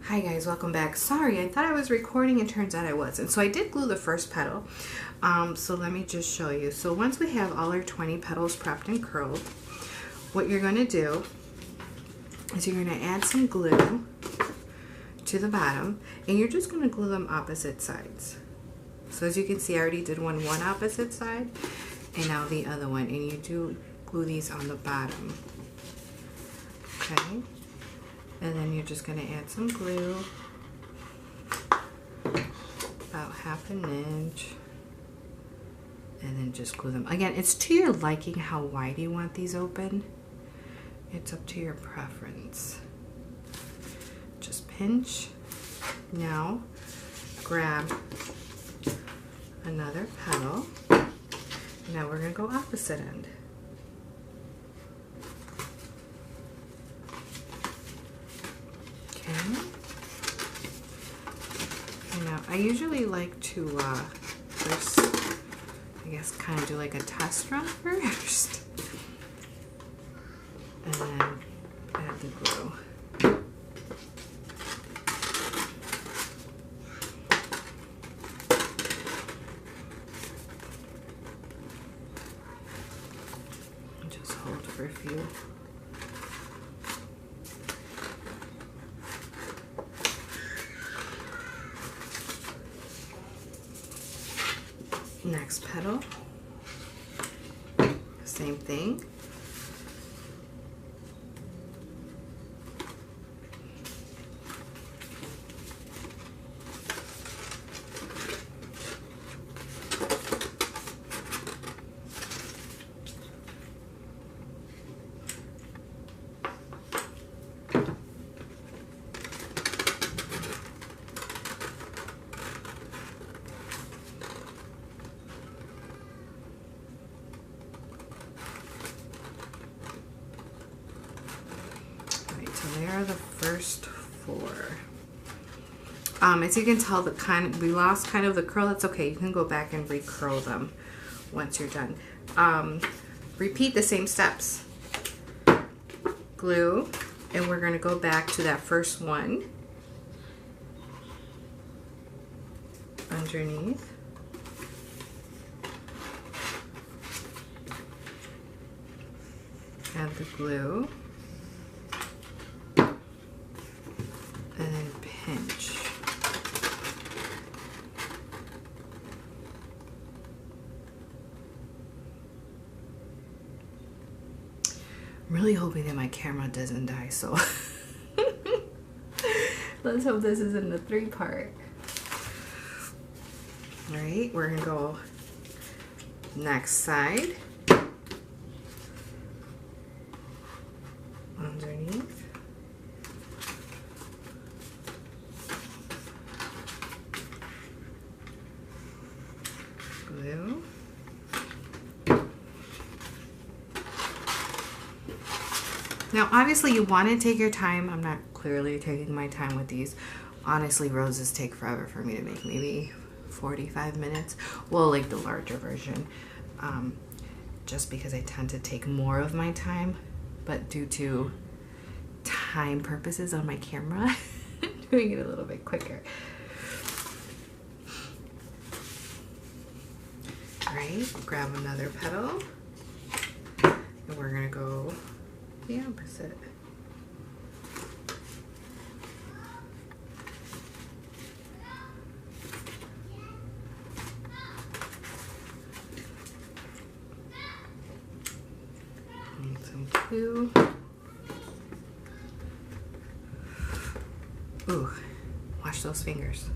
Hi guys, welcome back. Sorry, I thought I was recording and turns out I wasn't. So I did glue the first petal. So let me just show you. So once we have all our 20 petals prepped and curled, what you're going to do is you're going to add some glue to the bottom and you're just going to glue them opposite sides. So as you can see, I already did one opposite side and now the other one, and you do glue these on the bottom. Okay. And then you're just going to add some glue, about ½ an inch, and then just glue them. Again, it's to your liking how wide you want these open. It's up to your preference. Just pinch. Now, grab another petal. Now we're going to go opposite end. Now, I usually like to first, I guess, kind of do like a test run first, and then add the glue. And just hold for a few. Next petal, same thing. So there are the first 4. As you can tell, we lost kind of the curl. That's okay. You can go back and recurl them once you're done. Repeat the same steps. Glue, and we're going to go back to that first one underneath. Add the glue. And then pinch. I'm really hoping that my camera doesn't die, so let's hope this isn't a 3-part. All right, we're gonna go next side. Underneath. Glue. Now obviously you want to take your time. I'm not clearly taking my time with these. Honestly, roses take forever for me to make, maybe 45 minutes. Well, like the larger version, just because I tend to take more of my time, but due to time purposes on my camera, doing it a little bit quicker. Right, grab another petal, and we're gonna go the opposite. Need some glue. Ooh, watch those fingers.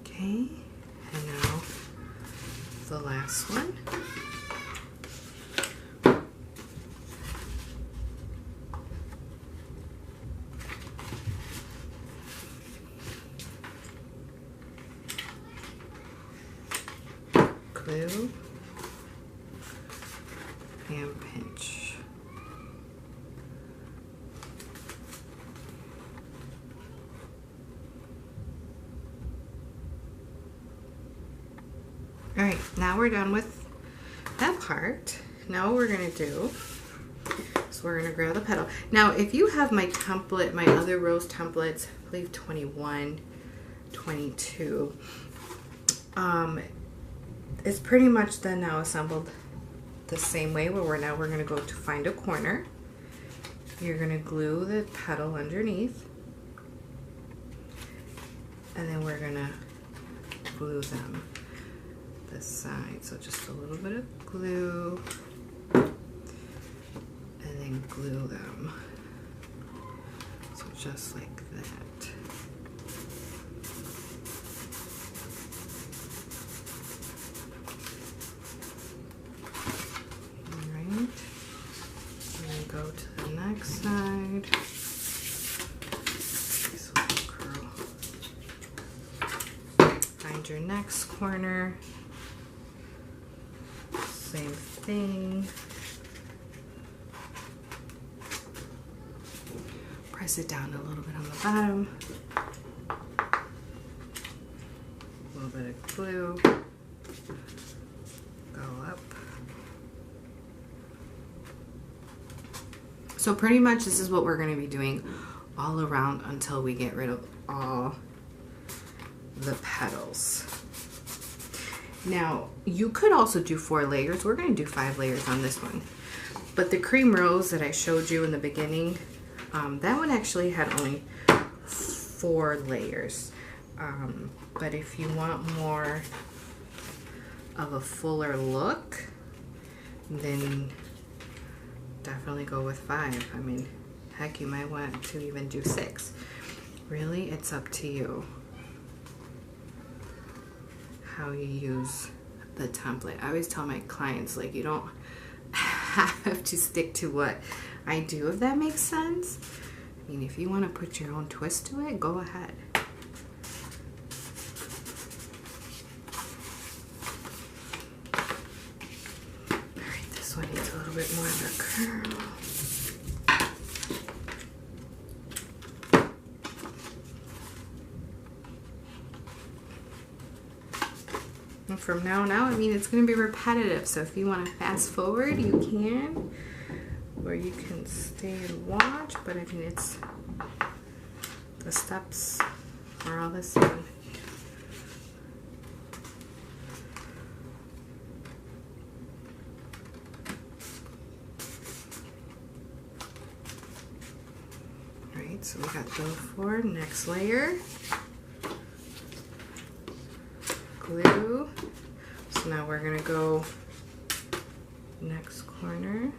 Okay, and now the last one. Glue and pinch. All right, now we're done with that part. Now what we're gonna do So we're gonna grab the petal. Now, if you have my template, my other rose templates, I believe 21, 22, it's pretty much then now assembled the same way, where we're gonna go to find a corner. You're gonna glue the petal underneath, and then we're gonna glue them this side. So just a little bit of glue, and then glue them. So just like that. All right. And then go to the next side. This little curl. Find your next corner. Same thing. Press it down a little bit on the bottom. A little bit of glue. Go up. So pretty much this is what we're going to be doing all around until we get rid of all the petals. Now, you could also do 4 layers. We're going to do 5 layers on this one. But the cream rose that I showed you in the beginning, that one actually had only 4 layers. But if you want more of a fuller look, then definitely go with 5. I mean, heck, you might want to even do 6. Really, it's up to you how you use the template. I always tell my clients, like, you don't have to stick to what I do, if that makes sense. I mean, if you want to put your own twist to it, go ahead. All right, this one needs a little bit more of a curl. And from now on out, I mean, it's going to be repetitive. So if you want to fast forward, you can, or you can stay and watch. But I mean, it's, the steps are all the same. All right, so we got those 4. Next layer. Glue. So now we're going to go next corner.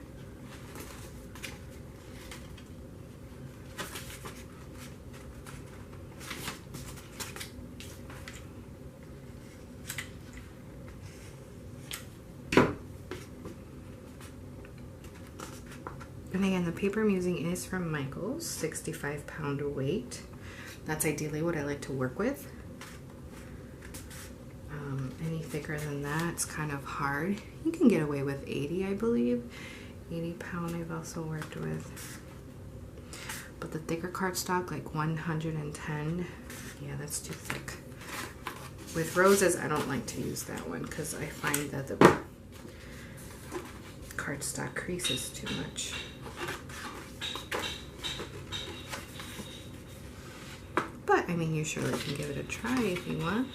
And again, the paper I'm using is from Michaels, 65-pound weight. That's ideally what I like to work with. Any thicker than that, it's kind of hard. You can get away with 80, I believe. 80-pound I've also worked with. But the thicker cardstock, like 110, yeah, that's too thick. With roses, I don't like to use that one because I find that the cardstock creases too much. But, I mean, you surely can give it a try if you want.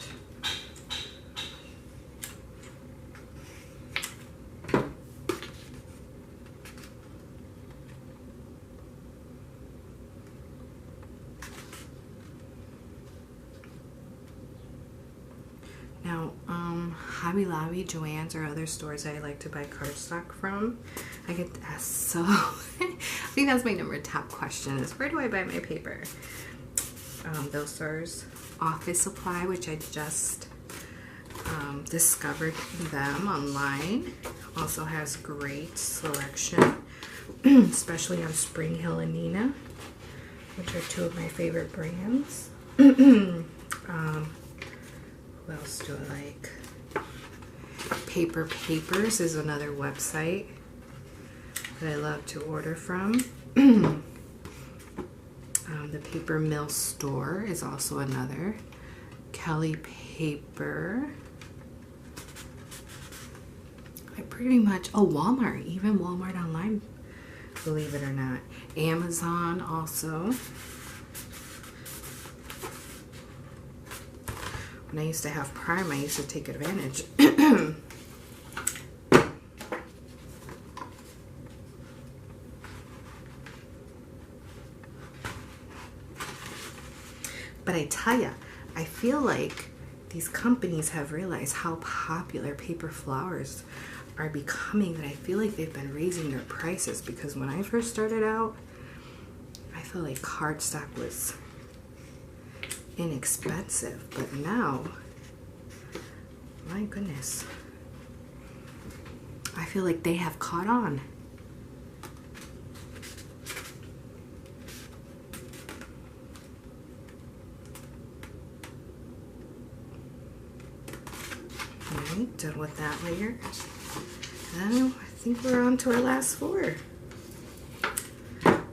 Now, Hobby Lobby, Joann's, or other stores I like to buy cardstock from, I get asked so, I think that's my number top question is, where do I buy my paper? Those stores, Office Supply, which I just discovered them online, also has great selection, especially on Spring Hill and Nina, which are 2 of my favorite brands. Who else do I like? Paper Papers is another website that I love to order from. The Paper Mill Store is also another. Kelly Paper. I pretty much, oh, Walmart, even Walmart online believe it or not. Amazon also. When I used to have Prime, I used to take advantage. But I tell ya, I feel like these companies have realized how popular paper flowers are becoming, that I feel like they've been raising their prices, because when I first started out, I felt like cardstock was inexpensive, but now, my goodness, I feel like they have caught on. Alright, done with that layer. Now I think we're on to our last 4.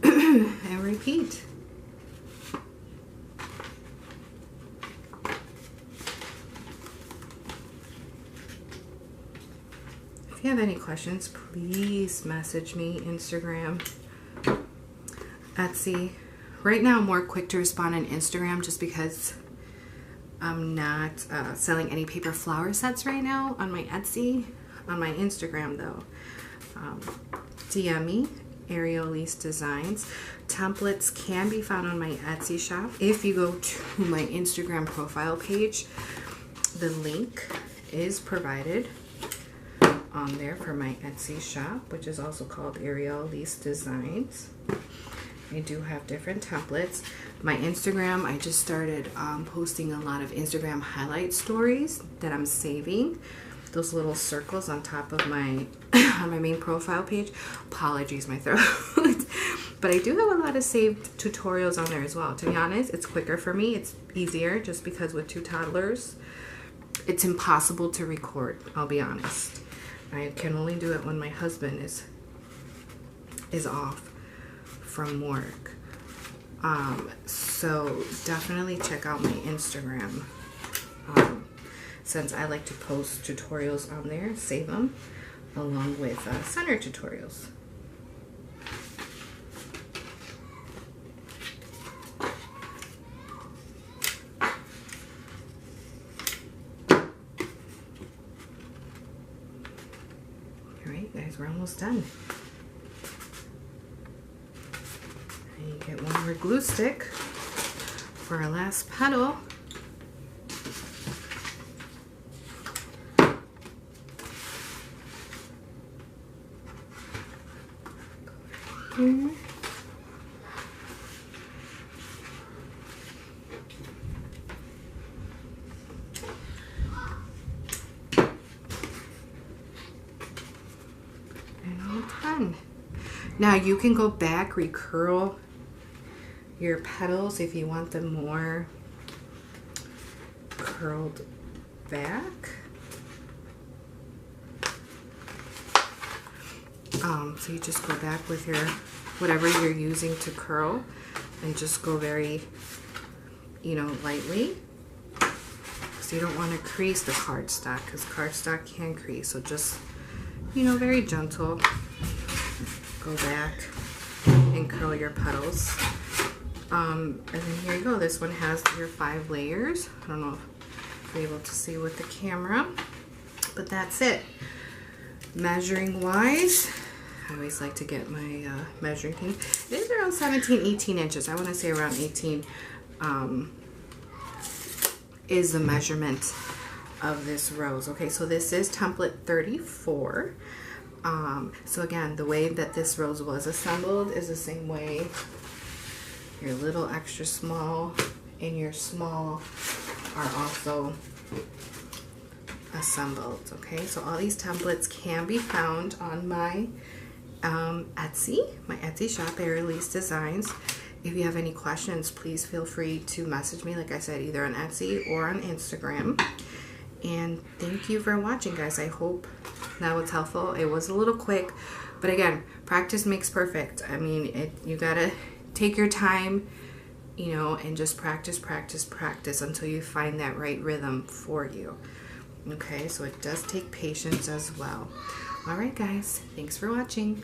And repeat. If you have any questions, please message me, Instagram, Etsy. Right now I'm more quick to respond on Instagram just because I'm not selling any paper flower sets right now on my Etsy. On my Instagram though, DM me, Arielleelisedesigns. Templates can be found on my Etsy shop. If you go to my Instagram profile page, the link is provided on there for my Etsy shop, which is also called Arielleelisedesigns. I do have different templates. My Instagram, I just started posting a lot of Instagram highlight stories that I'm saving. Those little circles on top of my on my main profile page. Apologies, my throat. But I do have a lot of saved tutorials on there as well. To be honest, it's quicker for me. It's easier just because with 2 toddlers, it's impossible to record. I'll be honest. I can only do it when my husband is off from work. So definitely check out my Instagram. Since I like to post tutorials on there, save them along with center tutorials. Alright guys, we're almost done. And you get one more glue stick for our last petal. And we're done. Now you can go back, recurl your petals if you want them more curled back. So you just go back with your whatever you're using to curl and just go very, you know, lightly. So you don't want to crease the cardstock because cardstock can crease. So just, you know, very gentle. Go back and curl your petals. And then here you go. This one has your 5 layers. I don't know if you're able to see with the camera, but that's it. Measuring wise, I always like to get my measuring thing. It is around 17, 18 inches. I want to say around 18 is the measurement of this rose. Okay, so this is template 34. So again, the way that this rose was assembled is the same way your little extra small and your small are also assembled. Okay, so all these templates can be found on my Etsy, my Etsy shop, Arielleelisedesigns. If you have any questions, please feel free to message me, like I said, either on Etsy or on Instagram. And thank you for watching, guys. I hope that was helpful. It was a little quick, but again, practice makes perfect. I mean, you gotta take your time, you know, and just practice, practice, practice until you find that right rhythm for you. Okay, so it does take patience as well. All right, guys, thanks for watching.